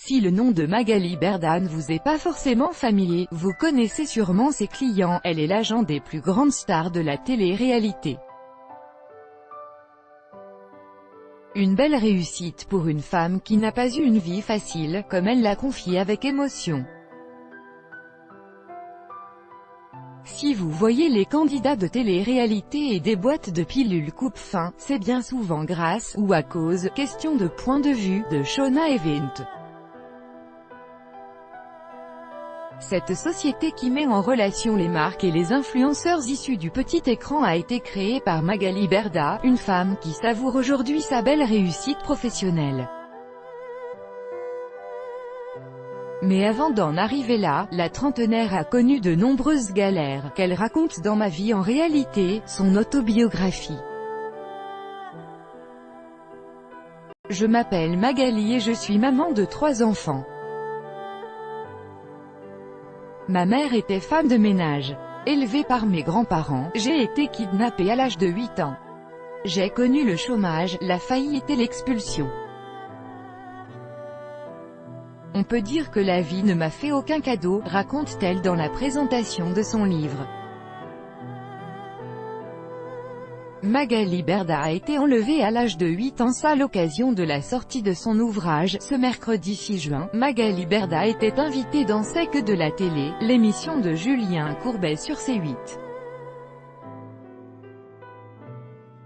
Si le nom de Magali Berda ne vous est pas forcément familier, vous connaissez sûrement ses clients, elle est l'agent des plus grandes stars de la télé-réalité. Une belle réussite pour une femme qui n'a pas eu une vie facile, comme elle l'a confié avec émotion. Si vous voyez les candidats de télé-réalité et des boîtes de pilules coupe-faim, c'est bien souvent grâce, ou à cause, question de point de vue, de Shona Event. Cette société qui met en relation les marques et les influenceurs issus du petit écran a été créée par Magali Berda, une femme qui savoure aujourd'hui sa belle réussite professionnelle. Mais avant d'en arriver là, la trentenaire a connu de nombreuses galères, qu'elle raconte dans Ma vie en réalité, son autobiographie. Je m'appelle Magali et je suis maman de 3 enfants. Ma mère était femme de ménage. Élevée par mes grands-parents, j'ai été kidnappée à l'âge de 8 ans. J'ai connu le chômage, la faillite et l'expulsion. On peut dire que la vie ne m'a fait aucun cadeau, raconte-t-elle dans la présentation de son livre. Magali Berda a été enlevée à l'âge de 8 ans à l'occasion de la sortie de son ouvrage. Ce mercredi 6 juin, Magali Berda était invitée dans C'est que de la télé, l'émission de Julien Courbet sur C8.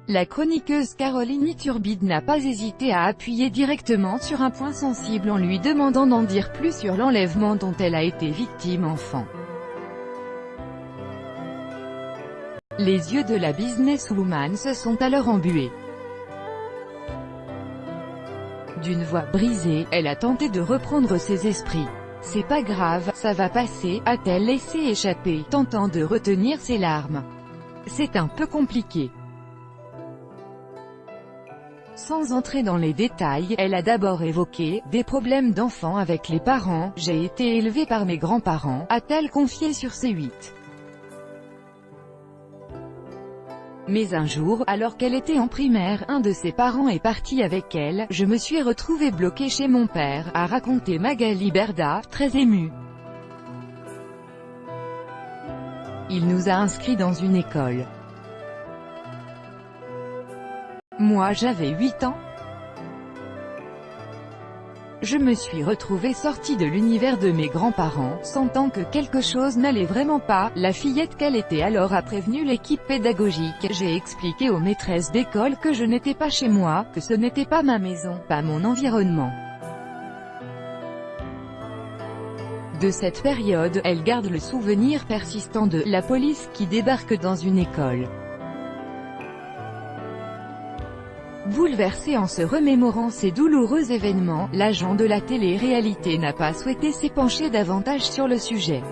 La chroniqueuse Caroline Iturbide n'a pas hésité à appuyer directement sur un point sensible en lui demandant d'en dire plus sur l'enlèvement dont elle a été victime enfant. Les yeux de la businesswoman se sont alors embués. D'une voix brisée, elle a tenté de reprendre ses esprits. « C'est pas grave, ça va passer », a-t-elle laissé échapper, tentant de retenir ses larmes. « C'est un peu compliqué. » Sans entrer dans les détails, elle a d'abord évoqué « des problèmes d'enfants avec les parents, j'ai été élevée par mes grands-parents », a-t-elle confié sur C8. Mais un jour, alors qu'elle était en primaire, un de ses parents est parti avec elle, je me suis retrouvée bloquée chez mon père, a raconté Magali Berda, très émue. Il nous a inscrits dans une école. Moi j'avais 8 ans. Je me suis retrouvée sortie de l'univers de mes grands-parents, sentant que quelque chose n'allait vraiment pas. La fillette qu'elle était alors a prévenu l'équipe pédagogique. J'ai expliqué aux maîtresses d'école que je n'étais pas chez moi, que ce n'était pas ma maison, pas mon environnement. De cette période, elle garde le souvenir persistant de « la police qui débarque dans une école ». Bouleversée en se remémorant ces douloureux événements, l'agent de la télé-réalité n'a pas souhaité s'épancher davantage sur le sujet.